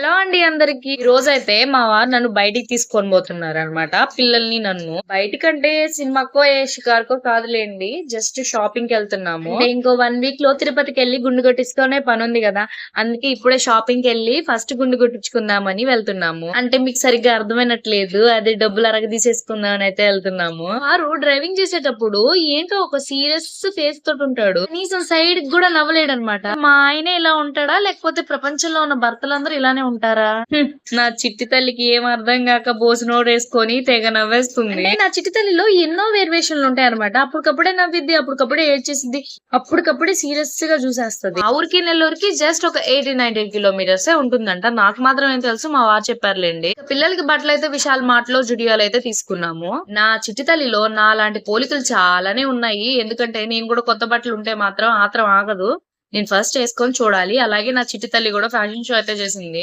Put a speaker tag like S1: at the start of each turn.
S1: Hello అండి అందరికి. ఈ రోజైతే మా వారు నన్ను బయటికి తీసుకొని పోతున్నారనమాట. పిల్లల్ని నన్ను. బయటికంటే సినిమాకో, షికారుకో కాదులేండి. జస్ట్ షాపింగ్‌కి వెళ్తున్నాము. అంటే ఇంకో 1 వీక్‌లో తిరుపతికెళ్ళి గుండు కొట్టించుకునే పనుంది గదా! అందుకే ఇప్పుడే షాపింగ్‌కెళ్ళి ఫస్ట్ గుండు కొట్టించుకుందామని వెళ్తున్నాము. అంటే మీకు సరిగ్గా అర్థమైనట్లేదు. అదే డబ్బులు అరగదీసేసుకుందామని అయితే వెళ్తున్నాము. వారు డ్రైవింగ్ చేసేటప్పుడు ఏంటో ఒక సీరియస్ ఫేస్ తోటుంటాడు. కనీసం సైడ్‌కి గూడా నవ్వలేడనమాట. మా ఆయనే ఇలా ఉంటాడా? లేకపోతే ప్రపంచంలో ఉన్న భర్తలందరూ ఇలానే ఉంటారా? నా చిట్టి తల్లికి ఏం అర్థం గాక బోసినోడేసుకొని తెగ నవ్వేస్తుంది. అంటే నా చిట్టి తల్లిలో ఎన్నో వేరియేషన్లు ఉంటాయన్నమాట. అప్పటికప్పుడే నవ్విద్ది, అప్పటికప్పుడే ఏడ్చేసిద్ది, అప్పటికప్పుడే సీరియస్ గా చూసేస్తది. ఆ ఊరికి నెల్లూరుకి జస్ట్ ఒక 80-90 కిలోమీటర్సే ఉంటుందంట. నాకు మాత్రం ఏం తెలుసు, మా వారు చెప్పారులేండి. పిల్లలకి బట్టలు అయితే విశాల్ మార్ట్ లో జుడియోలో అయితే తీసుకున్నాము. నా చిట్టి తల్లిలో నాలాంటి పోలికలు చాలానే ఉన్నాయి. ఎందుకంటే నేను కూడా కొత్త బట్టలు ఉంటే మాత్రం ఆత్రం ఆగదు. నేను ఫస్ట్ ఏసుకొని చూడాలి. అలాగే నా చిట్టి తల్లి గూడా ఫ్యాషన్ షో అయితే చేసింది.